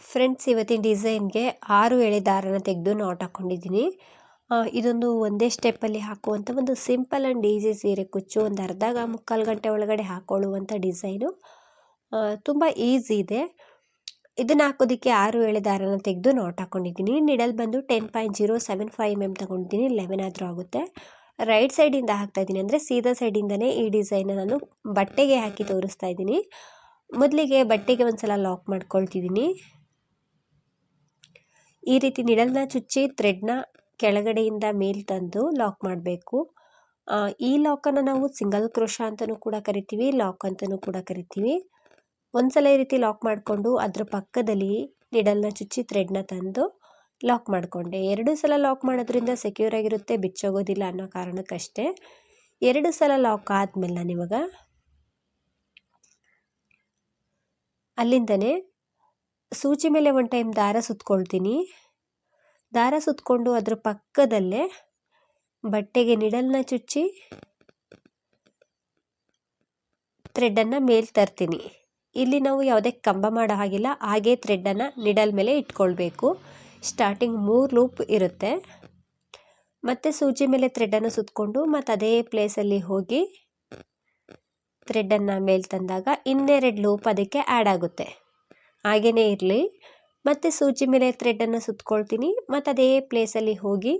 Friends, ಇವತ್ತಿನ ಡಿಸೈನ್ಗೆ 6 ಎಳೆ ದಾರನ ತೆಗೆದು ನಾಟ್ ಹಾಕ್ಕೊಂಡಿದ್ದೀನಿ. ಇದೊಂದು ಒಂದೇ ಸ್ಟೆಪ್ಪಲ್ಲಿ ಹಾಕುವಂಥ ಒಂದು ಸಿಂಪಲ್ ಆ್ಯಂಡ್ ಈಸಿ ಸೀರೆ ಕುಚ್ಚು. ಒಂದು ಮುಕ್ಕಾಲು ಗಂಟೆ ಒಳಗಡೆ ಹಾಕ್ಕೊಳ್ಳುವಂಥ ಡಿಸೈನು. ತುಂಬ ಈಸಿ ಇದೆ. ಇದನ್ನು ಹಾಕೋದಕ್ಕೆ 6 ಎಳೆ ದಾರನ ತೆಗೆದು ನಾಟ್ ಹಾಕ್ಕೊಂಡಿದ್ದೀನಿ. ನಿಡಲ್ ಬಂದು 10.075 mm ತಗೊಂಡಿದ್ದೀನಿ. 11 ಆದರೂ ಆಗುತ್ತೆ. ರೈಟ್ ಸೈಡಿಂದ ಹಾಕ್ತಾಯಿದ್ದೀನಿ, ಅಂದರೆ ಸೀದಾ ಸೈಡಿಂದನೇ ಈ ಡಿಸೈನ ನಾನು ಬಟ್ಟೆಗೆ ಹಾಕಿ ತೋರಿಸ್ತಾ ಇದ್ದೀನಿ. ಮೊದಲಿಗೆ ಬಟ್ಟೆಗೆ ಒಂದ್ಸಲ ಲಾಕ್ ಮಾಡ್ಕೊಳ್ತಿದ್ದೀನಿ. ಈ ರೀತಿ ನಿಡಲ್ನ ಚುಚ್ಚಿ ಥ್ರೆಡ್ನ ಕೆಳಗಡೆಯಿಂದ ಮೇಲ್ ತಂದು ಲಾಕ್ ಮಾಡಬೇಕು. ಈ ಲಾಕನ್ನು ನಾವು ಸಿಂಗಲ್ ಕ್ರೋಶಾ ಅಂತಲೂ ಕೂಡ ಕರಿತೀವಿ, ಲಾಕ್ ಅಂತಲೂ ಕೂಡ ಕರಿತೀವಿ. ಒಂದ್ಸಲ ಈ ರೀತಿ ಲಾಕ್ ಮಾಡಿಕೊಂಡು ಅದ್ರ ಪಕ್ಕದಲ್ಲಿ ನಿಡಲ್ನ ಚುಚ್ಚಿ ಥ್ರೆಡ್ನ ತಂದು ಲಾಕ್ ಮಾಡಿಕೊಂಡೆ. 2 ಸಲ ಲಾಕ್ ಮಾಡೋದ್ರಿಂದ ಸೆಕ್ಯೂರ್ ಆಗಿರುತ್ತೆ, ಬಿಚ್ಚೋಗೋದಿಲ್ಲ ಅನ್ನೋ ಕಾರಣಕ್ಕಷ್ಟೇ. 2 ಸಲ ಲಾಕ್ ಆದಮೇಲೆ ನಾನು ಇವಾಗ ಅಲ್ಲಿಂದನೇ ಸೂಜಿ ಮೇಲೆ ಒಂದು ಟೈಮ್ ದಾರ ಸುತ್ಕೊಳ್ತೀನಿ. ದಾರ ಸುತ್ಕೊಂಡು ಅದ್ರ ಪಕ್ಕದಲ್ಲೇ ಬಟ್ಟೆಗೆ ನಿಡಲ್ನ ಚುಚ್ಚಿ ಥ್ರೆಡ್ಡನ್ನು ಮೇಲೆ ತರ್ತೀನಿ. ಇಲ್ಲಿ ನಾವು ಯಾವುದೇ ಕಂಬ ಮಾಡೋ ಹಾಗಿಲ್ಲ, ಹಾಗೇ ಥ್ರೆಡ್ಡನ್ನು ನಿಡಲ್ ಮೇಲೆ ಇಟ್ಕೊಳ್ಬೇಕು. ಸ್ಟಾರ್ಟಿಂಗ್ 3 ಲೂಪ್ ಇರುತ್ತೆ. ಮತ್ತು ಸೂಜಿ ಮೇಲೆ ಥ್ರೆಡ್ಡನ್ನು ಸುತ್ಕೊಂಡು ಮತ್ತು ಅದೇ ಪ್ಲೇಸಲ್ಲಿ ಹೋಗಿ ಥ್ರೆಡ್ಡನ್ನು ಮೇಲೆ ತಂದಾಗ ಇನ್ನೆರಡು ಲೂಪ್ ಅದಕ್ಕೆ ಆ್ಯಡ್ ಆಗುತ್ತೆ. ಹಾಗೇ ಇರಲಿ. ಮತ್ತು ಸೂಜಿ ಮೇಲೆ ಥ್ರೆಡ್ಡನ್ನು ಸುತ್ಕೊಳ್ತೀನಿ, ಮತ್ತು ಅದೇ ಪ್ಲೇಸಲ್ಲಿ ಹೋಗಿ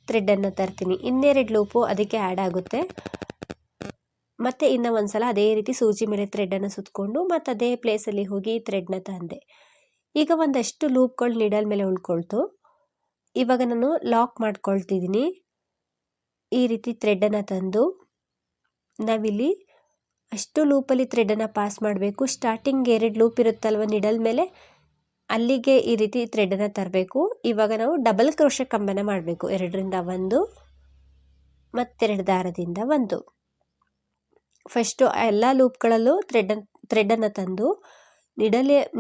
ಥ್ರೆಡ್ಡನ್ನು ತರ್ತೀನಿ. ಇನ್ನೆರಡು ಲೂಪು ಅದಕ್ಕೆ ಆ್ಯಡ್ ಆಗುತ್ತೆ. ಮತ್ತು ಇನ್ನೂ ಒಂದು ಸಲ ಅದೇ ರೀತಿ ಸೂಜಿ ಮೇಲೆ ಥ್ರೆಡ್ಡನ್ನು ಸುತ್ಕೊಂಡು ಮತ್ತು ಅದೇ ಪ್ಲೇಸಲ್ಲಿ ಹೋಗಿ ಥ್ರೆಡ್ನ ತಂದೆ. ಈಗ ಒಂದಷ್ಟು ಲೂಪ್ಗಳು ನಿಡಲ್ ಮೇಲೆ ಉಳ್ಕೊಳ್ತು. ಇವಾಗ ನಾನು ಲಾಕ್ ಮಾಡ್ಕೊಳ್ತಿದ್ದೀನಿ. ಈ ರೀತಿ ಥ್ರೆಡ್ಡನ್ನು ತಂದು ನಾವಿಲ್ಲಿ ಅಷ್ಟು ಲೂಪಲ್ಲಿ ಥ್ರೆಡ್ಡನ್ನು ಪಾಸ್ ಮಾಡಬೇಕು. ಸ್ಟಾರ್ಟಿಂಗ್ 2 ಲೂಪ್ ಇರುತ್ತಲ್ವ ನಿಡಲ್ ಮೇಲೆ, ಅಲ್ಲಿಗೆ ಈ ರೀತಿ ಥ್ರೆಡ್ಡನ್ನು ತರಬೇಕು. ಇವಾಗ ನಾವು ಡಬಲ್ ಕ್ರೋಶೆ ಕಂಬನ ಮಾಡಬೇಕು. 2ರಿಂದ 1 ಮತ್ತೆರಡು ದಾರದಿಂದ 1. ಫಸ್ಟು ಎಲ್ಲ ಲೂಪ್ಗಳಲ್ಲೂ ಥ್ರೆಡ್ಡನ್ನು ತಂದು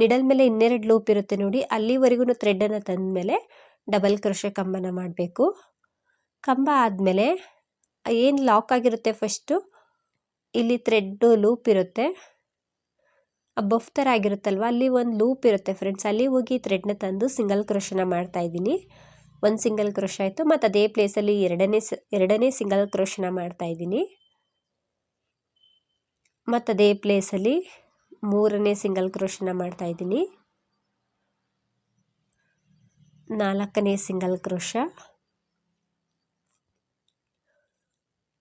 ನಿಡಲ್ ಮೇಲೆ ಇನ್ನೆರಡು ಲೂಪ್ ಇರುತ್ತೆ ನೋಡಿ, ಅಲ್ಲಿವರೆಗೂ ಥ್ರೆಡ್ಡನ್ನು ತಂದ ಮೇಲೆ ಡಬಲ್ ಕ್ರೋಶೆ ಕಂಬನ ಮಾಡಬೇಕು. ಕಂಬ ಆದಮೇಲೆ ಏನು ಲಾಕ್ ಆಗಿರುತ್ತೆ ಫಸ್ಟು, ಇಲ್ಲಿ ಥ್ರೆಡ್ಡು ಲೂಪ್ ಇರುತ್ತೆ, ಬಫ್ ಥರ ಆಗಿರುತ್ತಲ್ವ, ಅಲ್ಲಿ ಒಂದು ಲೂಪ್ ಇರುತ್ತೆ ಫ್ರೆಂಡ್ಸ್. ಅಲ್ಲಿ ಹೋಗಿ ಥ್ರೆಡ್ನ ತಂದು ಸಿಂಗಲ್ ಕ್ರೋಶನ ಮಾಡ್ತಾಯಿದ್ದೀನಿ. 1 ಸಿಂಗಲ್ ಕ್ರೋಶ ಆಯಿತು. ಮತ್ತು ಅದೇ ಪ್ಲೇಸಲ್ಲಿ ಎರಡನೇ ಸಿಂಗಲ್ ಕ್ರೋಶನ ಮಾಡ್ತಾಯಿದ್ದೀನಿ. ಮತ್ತು ಅದೇ ಪ್ಲೇಸಲ್ಲಿ 3ನೇ ಸಿಂಗಲ್ ಕ್ರೋಶನ ಮಾಡ್ತಾಯಿದ್ದೀನಿ. 4ನೇ ಸಿಂಗಲ್ ಕ್ರೋಶ,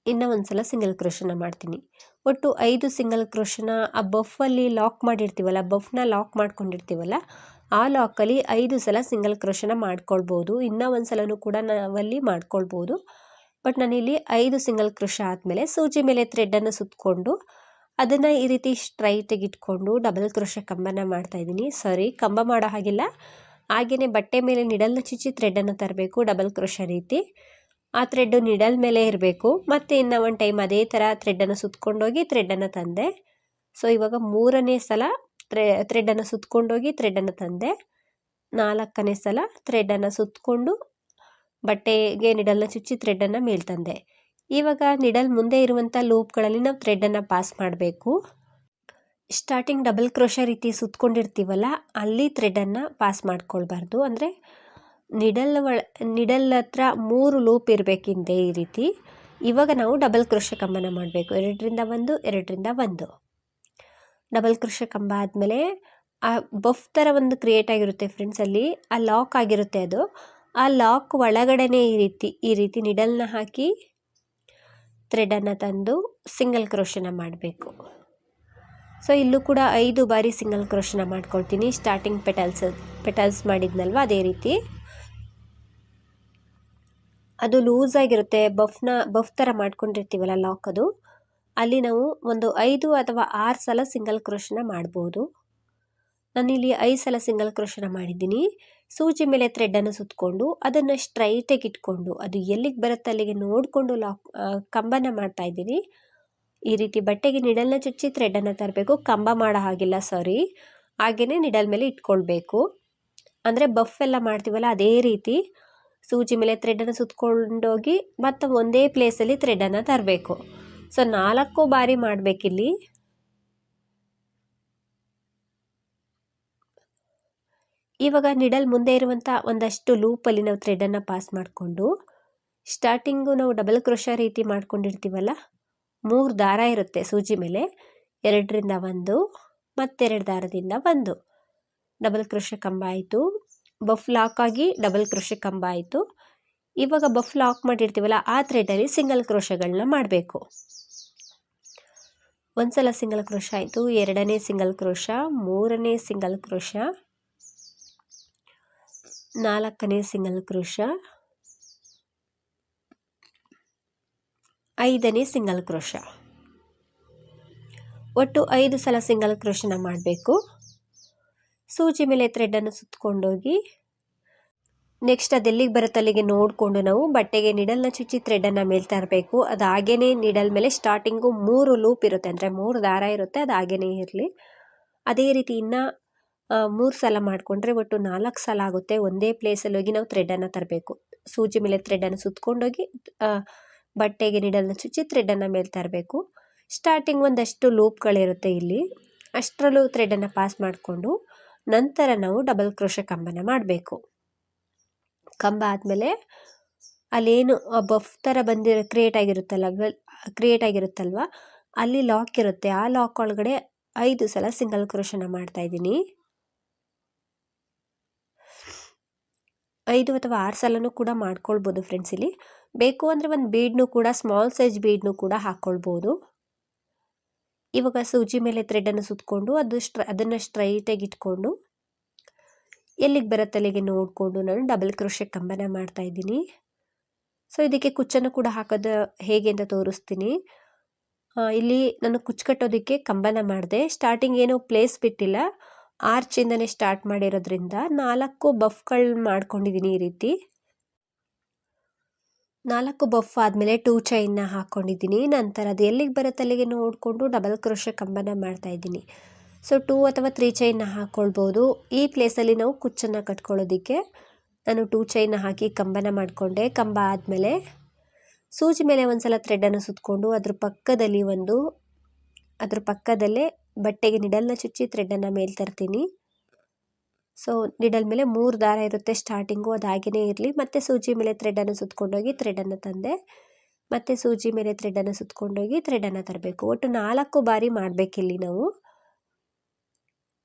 ಇನ್ನೂ ಒಂದು ಸಲ ಸಿಂಗಲ್ ಕ್ರೋಶನ ಮಾಡ್ತೀನಿ. ಒಟ್ಟು 5 ಸಿಂಗಲ್ ಕ್ರೋಶನ ಆ ಬಫಲ್ಲಿ ಲಾಕ್ ಮಾಡಿರ್ತೀವಲ್ಲ, ಬಫ್ನ ಲಾಕ್ ಮಾಡ್ಕೊಂಡಿರ್ತೀವಲ್ಲ, ಆ ಲಾಕಲ್ಲಿ 5 ಸಲ ಸಿಂಗಲ್ ಕ್ರೋಶನ ಮಾಡ್ಕೊಳ್ಬೋದು. ಇನ್ನೂ ಒಂದು ಸಲನೂ ಕೂಡ ನಾವಲ್ಲಿ ಮಾಡ್ಕೊಳ್ಬೋದು. ಬಟ್ ನಾನಿಲ್ಲಿ 5 ಸಿಂಗಲ್ ಕ್ರೋಶ ಆದಮೇಲೆ ಸೂಜಿ ಮೇಲೆ ಥ್ರೆಡ್ಡನ್ನು ಸುತ್ಕೊಂಡು ಅದನ್ನು ಈ ರೀತಿ ಸ್ಟ್ರೈಟಾಗಿ ಇಟ್ಕೊಂಡು ಡಬಲ್ ಕ್ರೋಶೆ ಕಂಬನ ಮಾಡ್ತಾಯಿದ್ದೀನಿ. ಕಂಬ ಮಾಡೋ ಹಾಗಿಲ್ಲ, ಹಾಗೆಯೇ ಬಟ್ಟೆ ಮೇಲೆ ನಿಡಲ್ನ ಚುಚ್ಚಿ ಥ್ರೆಡ್ಡನ್ನು ತರಬೇಕು ಡಬಲ್ ಕ್ರೋಶ ರೀತಿ. ಆ ಥ್ರೆಡ್ಡು ನಿಡಲ್ ಮೇಲೆ ಇರಬೇಕು. ಮತ್ತು ಇನ್ನೂ ಒಂದು ಟೈಮ್ ಅದೇ ಥರ ಥ್ರೆಡ್ಡನ್ನು ಸುತ್ಕೊಂಡೋಗಿ ಥ್ರೆಡ್ಡನ್ನು ತಂದೆ. ಇವಾಗ 3ನೇ ಸಲ ಥ್ರೆಡ್ಡನ್ನು ಸುತ್ಕೊಂಡೋಗಿ ಥ್ರೆಡ್ಡನ್ನು ತಂದೆ. 4ನೇ ಸಲ ಥ್ರೆಡ್ಡನ್ನು ಸುತ್ಕೊಂಡು ಬಟ್ಟೆಗೆ ನಿಡಲ್ನ ಚುಚ್ಚಿ ಥ್ರೆಡ್ಡನ್ನು ಮೇಲೆ ತಂದೆ. ಇವಾಗ ನಿಡಲ್ ಮುಂದೆ ಇರುವಂಥ ಲೂಪ್ಗಳಲ್ಲಿ ನಾವು ಥ್ರೆಡ್ಡನ್ನು ಪಾಸ್ ಮಾಡಬೇಕು. ಸ್ಟಾರ್ಟಿಂಗ್ ಡಬಲ್ ಕ್ರೋಶ ರೀತಿ ಸುತ್ಕೊಂಡಿರ್ತೀವಲ್ಲ, ಅಲ್ಲಿ ಥ್ರೆಡ್ಡನ್ನು ಪಾಸ್ ಮಾಡ್ಕೊಳ್ಬಾರ್ದು. ಅಂದರೆ ನಿಡಲ್ ಹತ್ರ 3 ಲೂಪ್ ಇರಬೇಕಿಂದೆ ಈ ರೀತಿ. ಇವಾಗ ನಾವು ಡಬಲ್ ಕ್ರೋಶೆ ಕಂಬನ ಮಾಡಬೇಕು. 2ರಿಂದ 1, 2ರಿಂದ 1. ಡಬಲ್ ಕ್ರೋಶೆ ಕಂಬ ಆದಮೇಲೆ ಆ ಬಫ್ ಥರ ಒಂದು ಕ್ರಿಯೇಟ್ ಆಗಿರುತ್ತೆ ಫ್ರೆಂಡ್ಸ್, ಅಲ್ಲಿ ಆ ಲಾಕ್ ಆಗಿರುತ್ತೆ. ಅದು ಆ ಲಾಕ್ ಒಳಗಡೆನೇ ಈ ರೀತಿ ನಿಡಲ್ನ ಹಾಕಿ ಥ್ರೆಡ್ಡನ್ನು ತಂದು ಸಿಂಗಲ್ ಕ್ರೋಶನ ಮಾಡಬೇಕು. ಇಲ್ಲೂ ಕೂಡ 5 ಬಾರಿ ಸಿಂಗಲ್ ಕ್ರೋಶನ ಮಾಡ್ಕೊಳ್ತೀನಿ. ಸ್ಟಾರ್ಟಿಂಗ್ ಪೆಟಲ್ಸ್ ಮಾಡಿದ್ನಲ್ವ, ಅದೇ ರೀತಿ. ಅದು ಲೂಸ್ ಆಗಿರುತ್ತೆ, ಬಫ್ ಥರ ಮಾಡ್ಕೊಂಡಿರ್ತೀವಲ್ಲ ಲಾಕ್, ಅದು ಅಲ್ಲಿ ನಾವು ಒಂದು 5 ಅಥವಾ 6 ಸಲ ಸಿಂಗಲ್ ಕ್ರೋಶನ ಮಾಡ್ಬೋದು. ನಾನಿಲ್ಲಿ 5 ಸಲ ಸಿಂಗಲ್ ಕ್ರೋಶನ ಮಾಡಿದ್ದೀನಿ. ಸೂಜಿ ಮೇಲೆ ಥ್ರೆಡ್ಡನ್ನು ಸುತ್ಕೊಂಡು ಅದನ್ನು ಸ್ಟ್ರೈಟಾಗಿ ಇಟ್ಕೊಂಡು ಅದು ಎಲ್ಲಿಗೆ ಬರುತ್ತೆ ಅಲ್ಲಿಗೆ ನೋಡಿಕೊಂಡು ಕಂಬನ ಮಾಡ್ತಾಯಿದ್ದೀನಿ. ಈ ರೀತಿ ಬಟ್ಟೆಗೆ ನಿಡಲ್ನ ಚುಚ್ಚಿ ಥ್ರೆಡ್ಡನ್ನು ತರಬೇಕು. ಕಂಬ ಮಾಡೋ ಹಾಗಿಲ್ಲ, ಹಾಗೆಯೇ ನಿಡಲ್ ಮೇಲೆ ಇಟ್ಕೊಳ್ಬೇಕು. ಅಂದರೆ ಬಫ್ ಎಲ್ಲ ಮಾಡ್ತೀವಲ್ಲ ಅದೇ ರೀತಿ ಸೂಜಿ ಮೇಲೆ ಥ್ರೆಡ್ಡನ್ನು ಸುತ್ಕೊಂಡೋಗಿ ಮತ್ತು ಒಂದೇ ಪ್ಲೇಸಲ್ಲಿ ಥ್ರೆಡ್ಡನ್ನು ತರಬೇಕು. 4 ಬಾರಿ ಮಾಡಬೇಕಿಲ್ಲಿ. ಇವಾಗ ನಿಡಲ್ ಮುಂದೆ ಇರುವಂಥ ಒಂದಷ್ಟು ಲೂಪಲ್ಲಿ ನಾವು ಥ್ರೆಡನ್ನು ಪಾಸ್ ಮಾಡಿಕೊಂಡು ಸ್ಟಾರ್ಟಿಂಗು ನಾವು ಡಬಲ್ ಕ್ರೋಶ ರೀತಿ ಮಾಡ್ಕೊಂಡಿರ್ತೀವಲ್ಲ, 3 ದಾರ ಇರುತ್ತೆ ಸೂಜಿ ಮೇಲೆ, 2ರಿಂದ 1 ಮತ್ತೆರಡು ದಾರದಿಂದ 1 ಡಬಲ್ ಕ್ರೋಶ ಕಂಬ ಆಯಿತು. ಬಫ್ ಲಾಕ್ ಆಗಿ ಡಬಲ್ ಕ್ರೋಶ ಕಂಬ ಆಯಿತು. ಇವಾಗ ಬಫ್ ಲಾಕ್ ಮಾಡಿರ್ತೀವಲ್ಲ ಆ ಥ್ರೆಡಲ್ಲಿ ಸಿಂಗಲ್ ಕ್ರೋಶಗಳನ್ನ ಮಾಡಬೇಕು. ಒಂದ್ಸಲ ಸಿಂಗಲ್ ಕ್ರೋಶ ಆಯಿತು, 2ನೇ ಸಿಂಗಲ್ ಕ್ರೋಶ, 3ನೇ ಸಿಂಗಲ್ ಕ್ರೋಶ, 4ನೇ ಸಿಂಗಲ್ ಕ್ರೋಶ, 5ನೇ ಸಿಂಗಲ್ ಕ್ರೋಶ. ಒಟ್ಟು 5 ಸಲ ಸಿಂಗಲ್ ಕ್ರೋಶನ ಮಾಡಬೇಕು. ಸೂಜಿ ಮೇಲೆ ಥ್ರೆಡನ್ನು ಸುತ್ತಕೊಂಡೋಗಿ ನೆಕ್ಸ್ಟ್ ಅದೆಲ್ಲಿಗೆ ಬರುತ್ತೆ ಅಲ್ಲಿಗೆ ನೋಡಿಕೊಂಡು ನಾವು ಬಟ್ಟೆಗೆ ನಿಡಲ್ನ ಚುಚ್ಚಿ ಥ್ರೆಡನ್ನು ಮೇಲೆ ತರಬೇಕು. ಅದು ಹಾಗೇನೇ ನಿಡಲ್ ಮೇಲೆ ಸ್ಟಾರ್ಟಿಂಗು 3 ಲೂಪ್ ಇರುತ್ತೆ, ಅಂದರೆ 3 ದಾರ ಇರುತ್ತೆ, ಅದು ಹಾಗೇನೇ ಇರಲಿ. ಅದೇ ರೀತಿ ಇನ್ನು 3 ಸಲ ಮಾಡಿಕೊಂಡ್ರೆ ಒಟ್ಟು 4 ಸಲ ಆಗುತ್ತೆ. ಒಂದೇ ಪ್ಲೇಸಲ್ಲಿ ಹೋಗಿ ನಾವು ಥ್ರೆಡನ್ನು ತರಬೇಕು. ಸೂಜಿ ಮೇಲೆ ಥ್ರೆಡನ್ನು ಸುತ್ತಕೊಂಡೋಗಿ ಬಟ್ಟೆಗೆ ನಿಡಲ್ನ ಚುಚ್ಚಿ ಥ್ರೆಡನ್ನು ಮೇಲೆ ತರಬೇಕು. ಸ್ಟಾರ್ಟಿಂಗ್ ಒಂದಷ್ಟು ಲೂಪ್ಗಳಿರುತ್ತೆ ಇಲ್ಲಿ, ಅಷ್ಟರಲ್ಲೂ ಥ್ರೆಡನ್ನು ಪಾಸ್ ಮಾಡಿಕೊಂಡು ನಂತರ ನಾವು ಡಬಲ್ ಕ್ರೋಶ ಕಂಬನ ಮಾಡಬೇಕು. ಕಂಬ ಆದಮೇಲೆ ಅಲ್ಲೇನು ಬಫ್ ಥರ ಕ್ರಿಯೇಟ್ ಆಗಿರುತ್ತಲ್ವ ಅಲ್ಲಿ ಲಾಕ್ ಇರುತ್ತೆ, ಆ ಲಾಕ್ ಒಳಗಡೆ 5 ಸಲ ಸಿಂಗಲ್ ಕ್ರೋಶನ ಮಾಡ್ತಾಯಿದ್ದೀನಿ. 5 ಅಥವಾ 6 ಸಲನೂ ಕೂಡ ಮಾಡ್ಕೊಳ್ಬೋದು ಫ್ರೆಂಡ್ಸ್. ಇಲ್ಲಿ ಬೇಕು ಅಂದರೆ ಒಂದು ಬೀಡ್ನು ಕೂಡ, ಸ್ಮಾಲ್ ಸೈಜ್ ಬೀಡ್ನು ಕೂಡ ಹಾಕ್ಕೊಳ್ಬೋದು. ಇವಾಗ ಸೂಜಿ ಮೇಲೆ ಥ್ರೆಡನ್ನು ಸುತ್ತಕೊಂಡು ಅದನ್ನು ಸ್ಟ್ರೈಟಾಗಿ ಇಟ್ಕೊಂಡು ಎಲ್ಲಿಗೆ ಬರುತ್ತೆ ಅಲ್ಲಿಗೆ ನೋಡಿಕೊಂಡು ನಾನು ಡಬಲ್ ಕ್ರೋಶ ಕಂಬನ ಮಾಡ್ತಾಯಿದ್ದೀನಿ. ಸೊ ಇದಕ್ಕೆ ಕುಚ್ಚನ್ನು ಕೂಡ ಹಾಕೋದು ಹೇಗೆ ಅಂತ ತೋರಿಸ್ತೀನಿ. ಇಲ್ಲಿ ನಾನು ಕುಚ್ಚು ಕಟ್ಟೋದಕ್ಕೆ ಕಂಬನ ಮಾಡಿದೆ. ಸ್ಟಾರ್ಟಿಂಗ್ ಏನೋ ಪ್ಲೇಸ್ ಬಿಟ್ಟಿಲ್ಲ, ಆರ್ಚಿಂದನೇ ಸ್ಟಾರ್ಟ್ ಮಾಡಿರೋದ್ರಿಂದ 4 ಬಫ್ಗಳು ಮಾಡ್ಕೊಂಡಿದ್ದೀನಿ. ಈ ರೀತಿ 4 ಬಫ್ ಆದಮೇಲೆ 2 ಚೈನ್ನ ಹಾಕ್ಕೊಂಡಿದ್ದೀನಿ. ನಂತರ ಅದು ಎಲ್ಲಿಗೆ ಬರುತ್ತೆ ಅಲ್ಲಿಗೆ ನೋಡಿಕೊಂಡು ಡಬಲ್ ಕ್ರೋಶ ಕಂಬನ ಮಾಡ್ತಾಯಿದ್ದೀನಿ. ಸೊ 2 ಅಥವಾ 3 ಚೈನ್ನ ಹಾಕ್ಕೊಳ್ಬೋದು. ಈ ಪ್ಲೇಸಲ್ಲಿ ನಾವು ಕುಚ್ಚನ್ನು ಕಟ್ಕೊಳ್ಳೋದಕ್ಕೆ ನಾನು 2 ಚೈನ್ನ ಹಾಕಿ ಕಂಬನ ಮಾಡಿಕೊಂಡೆ. ಕಂಬ ಆದಮೇಲೆ ಸೂಜಿ ಮೇಲೆ ಒಂದ್ಸಲ ಥ್ರೆಡನ್ನು ಸುತ್ತಕೊಂಡು ಅದ್ರ ಪಕ್ಕದಲ್ಲೇ ಬಟ್ಟೆಗೆ ನಿಡಲ್ನ ಚುಚ್ಚಿ ಥ್ರೆಡನ್ನು ಮೇಲೆ ತರ್ತೀನಿ. ಸೊ ನಿಡಲ್ ಮೇಲೆ 3 ದಾರ ಇರುತ್ತೆ ಸ್ಟಾರ್ಟಿಂಗು, ಅದು ಹಾಗೇ ಇರಲಿ. ಮತ್ತು ಸೂಜಿ ಮೇಲೆ ಥ್ರೆಡನ್ನು ಸುತ್ತಕೊಂಡೋಗಿ ಥ್ರೆಡನ್ನು ತಂದೆ, ಮತ್ತು ಸೂಜಿ ಮೇಲೆ ಥ್ರೆಡನ್ನು ಸುತ್ತಕೊಂಡೋಗಿ ಥ್ರೆಡನ್ನು ತರಬೇಕು. ಒಟ್ಟು 4 ಬಾರಿ ಮಾಡಬೇಕಿಲ್ಲಿ ನಾವು.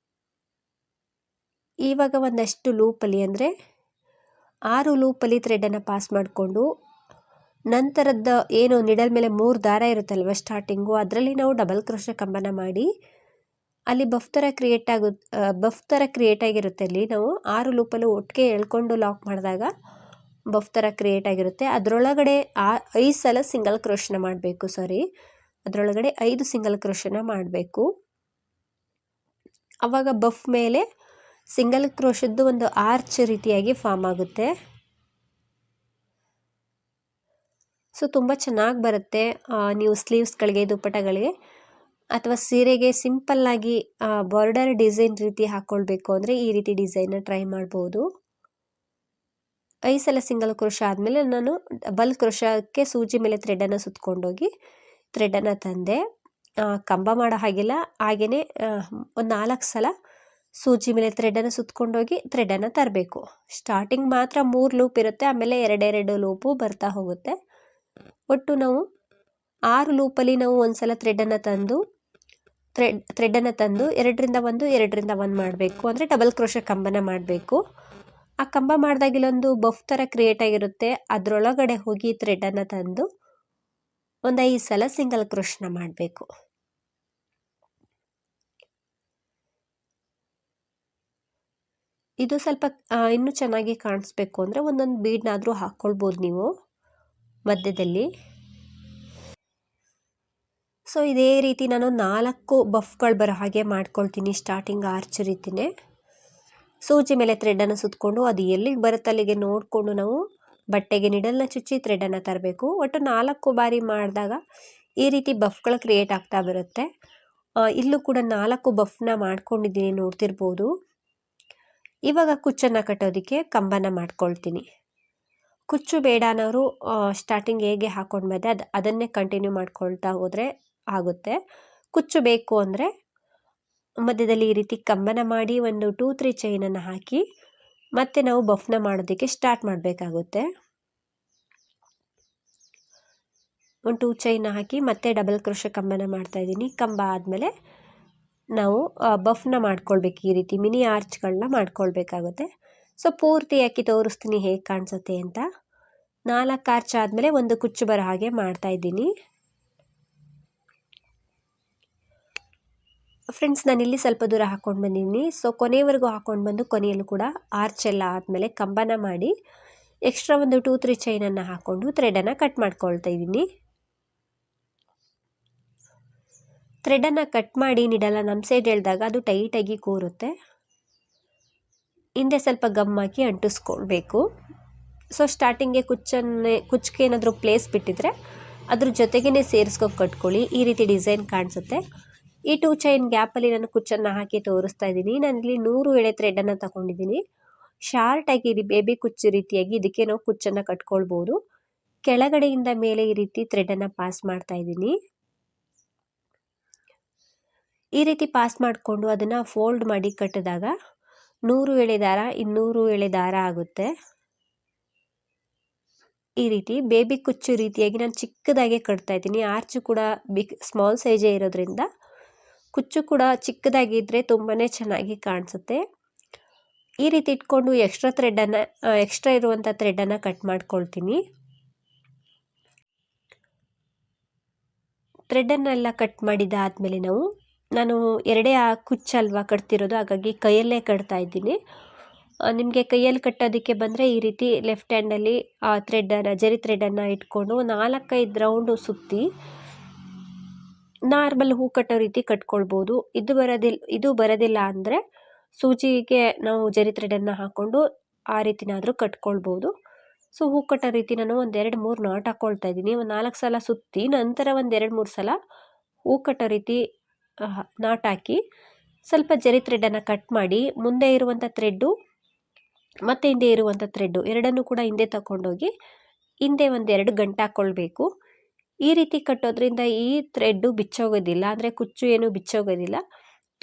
ಇವಾಗ ಒಂದಷ್ಟು ಲೂಪಲ್ಲಿ ಅಂದರೆ 6 ಲೂಪಲ್ಲಿ ಥ್ರೆಡನ್ನು ಪಾಸ್ ಮಾಡಿಕೊಂಡು ನಂತರದ ಏನು ನಿಡಲ್ ಮೇಲೆ 3 ದಾರ ಇರುತ್ತಲ್ವ ಸ್ಟಾರ್ಟಿಂಗು, ಅದರಲ್ಲಿ ನಾವು ಡಬಲ್ ಕ್ರೋಶ ಕಂಬನ ಮಾಡಿ ಅಲ್ಲಿ ಬಫ್ ಥರ ಕ್ರಿಯೇಟ್ ಆಗಿರುತ್ತೆ. ಅಲ್ಲಿ ನಾವು 6 ಲೂಪಲ್ಲೂ ಒಟ್ಟಿಗೆ ಎಳ್ಕೊಂಡು ಲಾಕ್ ಮಾಡಿದಾಗ ಬಫ್ ಥರ ಕ್ರಿಯೇಟ್ ಆಗಿರುತ್ತೆ. ಅದರೊಳಗಡೆ 5 ಸಲ ಸಿಂಗಲ್ ಕ್ರೋಶನ ಮಾಡಬೇಕು. ಅದರೊಳಗಡೆ 5 ಸಿಂಗಲ್ ಕ್ರೋಶನ ಮಾಡಬೇಕು. ಆವಾಗ ಬಫ್ ಮೇಲೆ ಸಿಂಗಲ್ ಕ್ರೋಶದ್ದು ಒಂದು ಆರ್ಚ್ ರೀತಿಯಾಗಿ ಫಾರ್ಮ್ ಆಗುತ್ತೆ. ಸೊ ತುಂಬ ಚೆನ್ನಾಗಿ ಬರುತ್ತೆ. ನೀವು ಸ್ಲೀವ್ಸ್ಗಳಿಗೆ, ದುಪ್ಪಟ್ಟಗಳಿಗೆ ಅಥವಾ ಸೀರೆಗೆ ಸಿಂಪಲ್ಲಾಗಿ ಬಾರ್ಡರ್ ಡಿಸೈನ್ ರೀತಿ ಹಾಕ್ಕೊಳ್ಬೇಕು ಅಂದರೆ ಈ ರೀತಿ ಡಿಸೈನ್ನ ಟ್ರೈ ಮಾಡ್ಬೋದು. 5 ಸಲ ಸಿಂಗಲ್ ಕ್ರೋಶ ಆದಮೇಲೆ ನಾನು ಡಬಲ್ ಕ್ರೋಶಕ್ಕೆ ಸೂಜಿ ಮೇಲೆ ಥ್ರೆಡನ್ನು ಸುತ್ತಕೊಂಡೋಗಿ ಥ್ರೆಡನ್ನು ತಂದೆ. ಕಂಬ ಮಾಡೋ ಹಾಗಿಲ್ಲ, ಹಾಗೆಯೇ ಒಂದು 4 ಸಲ ಸೂಜಿ ಮೇಲೆ ಥ್ರೆಡನ್ನು ಸುತ್ತಕೊಂಡೋಗಿ ಥ್ರೆಡನ್ನು ತರಬೇಕು. ಸ್ಟಾರ್ಟಿಂಗ್ ಮಾತ್ರ 3 ಲೂಪ್ ಇರುತ್ತೆ, ಆಮೇಲೆ 2 ಲೂಪು ಬರ್ತಾ ಹೋಗುತ್ತೆ. ಒಟ್ಟು ನಾವು 6 ಲೂಪಲ್ಲಿ ನಾವು ಒಂದ್ಸಲ ಥ್ರೆಡನ್ನು ತಂದು 2ರಿಂದ 1 ಮಾಡಬೇಕು, ಅಂದರೆ ಡಬಲ್ ಕ್ರೋಶ ಕಂಬನ ಮಾಡಬೇಕು. ಆ ಕಂಬ ಮಾಡಿದಾಗ ಇಲ್ಲೊಂದು ಬಫ್ ಥರ ಕ್ರಿಯೇಟ್ ಆಗಿರುತ್ತೆ, ಅದರೊಳಗಡೆ ಹೋಗಿ ಥ್ರೆಡನ್ನು ತಂದು ಒಂದು 5 ಸಲ ಸಿಂಗಲ್ ಕ್ರೋಶನ ಮಾಡಬೇಕು. ಇದು ಸ್ವಲ್ಪ ಇನ್ನೂ ಚೆನ್ನಾಗಿ ಕಾಣಿಸ್ಬೇಕು ಅಂದರೆ ಒಂದೊಂದು ಬೀಡ್ನಾದರೂ ಹಾಕ್ಕೊಳ್ಬೋದು ನೀವು ಮಧ್ಯದಲ್ಲಿ. ಸೊ ಇದೇ ರೀತಿ ನಾನು 4 ಬಫ್ಗಳು ಬರೋ ಹಾಗೆ ಮಾಡ್ಕೊಳ್ತೀನಿ. ಸ್ಟಾರ್ಟಿಂಗ್ ಆರ್ಚ್ ರೀತಿಯೇ ಸೂಜಿ ಮೇಲೆ ಥ್ರೆಡನ್ನು ಸುತ್ತಕೊಂಡು ಅದು ಎಲ್ಲಿಗೆ ಬರುತ್ತೆ ಅಲ್ಲಿಗೆ ನೋಡಿಕೊಂಡು ನಾವು ಬಟ್ಟೆಗೆ ನಿಡಲ್ನ ಚುಚ್ಚಿ ಥ್ರೆಡನ್ನು ತರಬೇಕು. ಒಟ್ಟು 4 ಬಾರಿ ಮಾಡಿದಾಗ ಈ ರೀತಿ ಬಫ್ಗಳು ಕ್ರಿಯೇಟ್ ಆಗ್ತಾ ಬರುತ್ತೆ. ಇಲ್ಲೂ ಕೂಡ 4 ಬಫ್ನ ಮಾಡ್ಕೊಂಡಿದ್ದೀನಿ, ನೋಡ್ತಿರ್ಬೋದು. ಇವಾಗ ಕುಚ್ಚನ್ನು ಕಟ್ಟೋದಕ್ಕೆ ಕಂಬನ ಮಾಡ್ಕೊಳ್ತೀನಿ. ಕುಚ್ಚು ಬೇಡ ಅನ್ನೋರು ಸ್ಟಾರ್ಟಿಂಗ್ ಹೇಗೆ ಹಾಕ್ಕೊಂಡು ಬಂದೆ ಅದನ್ನೇ ಕಂಟಿನ್ಯೂ ಮಾಡ್ಕೊಳ್ತಾ ಹೋದರೆ ಆಗುತ್ತೆ. ಕುಚ್ಚು ಬೇಕು ಅಂದರೆ ಮಧ್ಯದಲ್ಲಿ ಈ ರೀತಿ ಕಂಬನ ಮಾಡಿ ಒಂದು 2-3 ಚೈನನ್ನು ಹಾಕಿ ಮತ್ತೆ ನಾವು ಬಫ್ನ ಮಾಡೋದಕ್ಕೆ ಸ್ಟಾರ್ಟ್ ಮಾಡಬೇಕಾಗುತ್ತೆ. ಒಂದು 2 ಚೈನ್ ಹಾಕಿ ಮತ್ತೆ ಡಬಲ್ ಕ್ರೋಶೆ ಕಂಬನ ಮಾಡ್ತಾಯಿದ್ದೀನಿ. ಕಂಬ ಆದಮೇಲೆ ನಾವು ಬಫ್ನ ಮಾಡ್ಕೊಳ್ಬೇಕು. ಈ ರೀತಿ ಮಿನಿ ಆರ್ಚ್ಗಳನ್ನ ಮಾಡ್ಕೊಳ್ಬೇಕಾಗುತ್ತೆ. ಸೊ ಪೂರ್ತಿ ಹಾಕಿ ತೋರಿಸ್ತೀನಿ ಹೇಗೆ ಕಾಣಿಸುತ್ತೆ ಅಂತ. 4 ಆರ್ಚ್ ಆದಮೇಲೆ ಒಂದು ಕುಚ್ಚು ಬರೋ ಹಾಗೆ ಮಾಡ್ತಾಯಿದ್ದೀನಿ. ಫ್ರೆಂಡ್ಸ್ ನಾನಿಲ್ಲಿ ಸ್ವಲ್ಪ ದೂರ ಹಾಕ್ಕೊಂಡು ಬಂದಿದ್ದೀನಿ. ಸೊ ಕೊನೆಯವರೆಗೂ ಹಾಕ್ಕೊಂಡು ಬಂದು ಕೊನೆಯಲ್ಲೂ ಕೂಡ ಆರ್ಚ್ ಎಲ್ಲ ಆದಮೇಲೆ ಕಂಬನ ಮಾಡಿ ಎಕ್ಸ್ಟ್ರಾ ಒಂದು 2-3 ಚೈನನ್ನು ಹಾಕ್ಕೊಂಡು ಥ್ರೆಡನ್ನು ಕಟ್ ಮಾಡ್ಕೊಳ್ತಾ ಇದ್ದೀನಿ. ಥ್ರೆಡನ್ನು ಕಟ್ ಮಾಡಿ ನೀಡಲ್ಲ ನಮ್ಮ ಸೈಡ್ ಎಳೆದಾಗ ಅದು ಟೈಟಾಗಿ ಕೂರುತ್ತೆ. ಹಿಂದೆ ಸ್ವಲ್ಪ ಗಮ್ ಹಾಕಿ ಅಂಟಿಸ್ಕೊಳ್ಬೇಕು. ಸೊ ಸ್ಟಾರ್ಟಿಂಗ್ಗೆ ಕುಚ್ಚಿಗೆ ಏನಾದರೂ ಪ್ಲೇಸ್ ಬಿಟ್ಟಿದ್ರೆ ಅದ್ರ ಜೊತೆಗೇ ಸೇರಿಸ್ಕೊಂಡು ಕಟ್ಕೊಳ್ಳಿ. ಈ ರೀತಿ ಡಿಸೈನ್ ಕಾಣಿಸುತ್ತೆ. ಈ 2 ಚೈನ್ ಗ್ಯಾಪಲ್ಲಿ ನಾನು ಕುಚ್ಚನ್ನು ಹಾಕಿ ತೋರಿಸ್ತಾ ಇದ್ದೀನಿ. ನಾನಿಲ್ಲಿ 100 ಎಳೆ ಥ್ರೆಡನ್ನು ತಗೊಂಡಿದ್ದೀನಿ. ಶಾರ್ಟಾಗಿ ಬೇಬಿ ಕುಚ್ಚು ರೀತಿಯಾಗಿ ಇದಕ್ಕೆ ನಾವು ಕುಚ್ಚನ್ನು ಕಟ್ಕೊಳ್ಬೋದು. ಕೆಳಗಡೆಯಿಂದ ಮೇಲೆ ಈ ರೀತಿ ಥ್ರೆಡನ್ನು ಪಾಸ್ ಮಾಡ್ತಾ ಇದ್ದೀನಿ. ಈ ರೀತಿ ಪಾಸ್ ಮಾಡಿಕೊಂಡು ಅದನ್ನು ಫೋಲ್ಡ್ ಮಾಡಿ ಕಟ್ಟಿದಾಗ 100 ಎಳೆ ದಾರ 200 ಎಳೆ ದಾರ ಆಗುತ್ತೆ. ಈ ರೀತಿ ಬೇಬಿ ಕುಚ್ಚು ರೀತಿಯಾಗಿ ನಾನು ಚಿಕ್ಕದಾಗೆ ಕಟ್ತಾ ಇದ್ದೀನಿ. ಆರ್ಚು ಕೂಡ ಸ್ಮಾಲ್ ಸೈಜೇ ಇರೋದ್ರಿಂದ ಕುಚ್ಚು ಕೂಡ ಚಿಕ್ಕದಾಗಿದ್ದರೆ ತುಂಬಾ ಚೆನ್ನಾಗಿ ಕಾಣಿಸುತ್ತೆ. ಈ ರೀತಿ ಇಟ್ಕೊಂಡು ಎಕ್ಸ್ಟ್ರಾ ಇರುವಂಥ ಥ್ರೆಡನ್ನು ಕಟ್ ಮಾಡ್ಕೊಳ್ತೀನಿ. ಥ್ರೆಡನ್ನೆಲ್ಲ ಕಟ್ ಮಾಡಿದಾದಮೇಲೆ ನಾನು ಎರಡೇ ಕುಚ್ಚಲ್ವಾ ಕಟ್ತಿರೋದು, ಹಾಗಾಗಿ ಕೈಯಲ್ಲೇ ಕಟ್ತಾ ಇದ್ದೀನಿ. ನಿಮಗೆ ಕೈಯಲ್ಲಿ ಕಟ್ಟೋದಕ್ಕೆ ಬಂದರೆ ಈ ರೀತಿ ಲೆಫ್ಟ್ ಹ್ಯಾಂಡಲ್ಲಿ ಜರಿ ಥ್ರೆಡನ್ನು ಇಟ್ಕೊಂಡು 4-5 ರೌಂಡು ಸುತ್ತಿ ನಾರ್ಮಲ್ ಹೂ ಕಟ್ಟೋ ರೀತಿ ಕಟ್ಕೊಳ್ಬೋದು. ಇದು ಬರೋದಿಲ್ಲ ಅಂದರೆ ಸೂಜಿಗೆ ನಾವು ಜರಿ ಥ್ರೆಡನ್ನು ಹಾಕ್ಕೊಂಡು ಆ ರೀತಿನಾದರೂ ಕಟ್ಕೊಳ್ಬೋದು. ಸೊ ಹೂ ಕಟ್ಟೋ ರೀತಿ ನಾನು 1-2-3 ನಾಟ್ ಹಾಕ್ಕೊಳ್ತಾ ಇದ್ದೀನಿ. ಒಂದು 4 ಸಲ ಸುತ್ತಿ ನಂತರ 1-2-3 ಸಲ ಹೂ ಕಟ್ಟೋ ರೀತಿ ನಾಟ್ ಹಾಕಿ ಸ್ವಲ್ಪ ಜರಿ ಥ್ರೆಡನ್ನು ಕಟ್ ಮಾಡಿ ಮುಂದೆ ಇರುವಂಥ ಥ್ರೆಡ್ಡು ಮತ್ತು ಹಿಂದೆ ಇರುವಂಥ ಥ್ರೆಡ್ಡು ಎರಡನ್ನೂ ಕೂಡ ಹಿಂದೆ ತಗೊಂಡೋಗಿ ಹಿಂದೆ 1-2 ಗಂಟೆ ಹಾಕ್ಕೊಳ್ಬೇಕು. ಈ ರೀತಿ ಕಟ್ಟೋದ್ರಿಂದ ಈ ಥ್ರೆಡ್ಡು ಬಿಚ್ಚೋಗೋದಿಲ್ಲ, ಅಂದರೆ ಕುಚ್ಚು ಏನು ಬಿಚ್ಚೋಗೋದಿಲ್ಲ,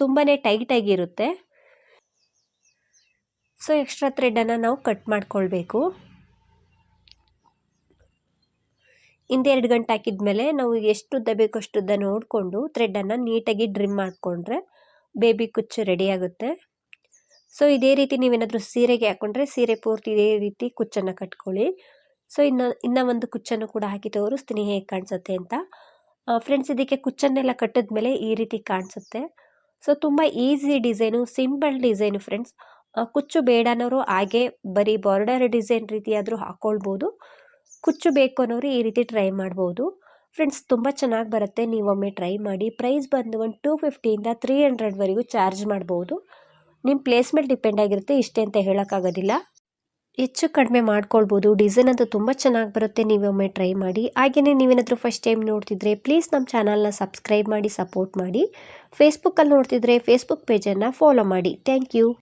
ತುಂಬಾ ಟೈಟಾಗಿರುತ್ತೆ. ಸೊ ಎಕ್ಸ್ಟ್ರಾ ಥ್ರೆಡನ್ನು ನಾವು ಕಟ್ ಮಾಡ್ಕೊಳ್ಬೇಕು. ಹಿಂದೆ 2 ಗಂಟೆ ಹಾಕಿದ್ಮೇಲೆ ನಾವು ಎಷ್ಟು ಉದ್ದ ಬೇಕೋ ಅಷ್ಟು ಉದ್ದ ನೋಡಿಕೊಂಡು ಥ್ರೆಡನ್ನು ನೀಟಾಗಿ ಡ್ರಿಮ್ ಮಾಡಿಕೊಂಡ್ರೆ ಬೇಬಿ ಕುಚ್ಚು ರೆಡಿಯಾಗುತ್ತೆ. ಸೊ ಇದೇ ರೀತಿ ನೀವೇನಾದರೂ ಸೀರೆಗೆ ಹಾಕ್ಕೊಂಡ್ರೆ ಸೀರೆ ಪೂರ್ತಿ ಇದೇ ರೀತಿ ಕುಚ್ಚನ್ನು ಕಟ್ಕೊಳ್ಳಿ. ಸೊ ಇನ್ನೂ ಒಂದು ಕುಚ್ಚನ್ನು ಕೂಡ ಹಾಕಿ ತೋರಿಸ್ತೀನಿ ಹೇಗೆ ಕಾಣಿಸುತ್ತೆ ಅಂತ. ಫ್ರೆಂಡ್ಸ್ ಇದಕ್ಕೆ ಕುಚ್ಚನ್ನೆಲ್ಲ ಕಟ್ಟಿದ್ಮೇಲೆ ಈ ರೀತಿ ಕಾಣಿಸುತ್ತೆ. ಸೊ ತುಂಬ easy design, simple design friends. ಕುಚ್ಚು ಬೇಡ ಅನ್ನೋರು ಹಾಗೆ ಬರೀ ಬಾರ್ಡರ್ ಡಿಸೈನ್ ರೀತಿ ಆದರೂ ಹಾಕ್ಕೊಳ್ಬೋದು. ಕುಚ್ಚು ಬೇಕು ಅನ್ನೋರು ಈ ರೀತಿ ಟ್ರೈ ಮಾಡ್ಬೋದು. ಫ್ರೆಂಡ್ಸ್ ತುಂಬ ಚೆನ್ನಾಗಿ ಬರುತ್ತೆ, ನೀವೊಮ್ಮೆ ಟ್ರೈ ಮಾಡಿ. ಪ್ರೈಸ್ ಬಂದು ಒಂದು 250ಇಂದ 300ವರೆಗೂ ಚಾರ್ಜ್ ಮಾಡ್ಬೋದು. ನಿಮ್ಮ ಪ್ಲೇಸ್ ಮೇಲೆ ಡಿಪೆಂಡ್ ಆಗಿರುತ್ತೆ, ಇಷ್ಟೇ ಅಂತ ಹೇಳೋಕ್ಕಾಗೋದಿಲ್ಲ. ಹೆಚ್ಚು ಕಡಿಮೆ ಮಾಡ್ಕೊಳ್ಬೋದು. ಡಿಸೈನ್ ಅಂತೂ ತುಂಬ ಚೆನ್ನಾಗಿ ಬರುತ್ತೆ, ನೀವೊಮ್ಮೆ ಟ್ರೈ ಮಾಡಿ. ಹಾಗೆಯೇ ನೀವೇನಾದರೂ ಫಸ್ಟ್ ಟೈಮ್ ನೋಡ್ತಿದ್ರೆ ಪ್ಲೀಸ್ ನಮ್ಮ ಚಾನಲ್ನ ಸಬ್ಸ್ಕ್ರೈಬ್ ಮಾಡಿ ಸಪೋರ್ಟ್ ಮಾಡಿ. ಫೇಸ್ಬುಕ್ಕಲ್ಲಿ ನೋಡ್ತಿದ್ರೆ ಫೇಸ್ಬುಕ್ ಪೇಜನ್ನು ಫಾಲೋ ಮಾಡಿ. Thank you.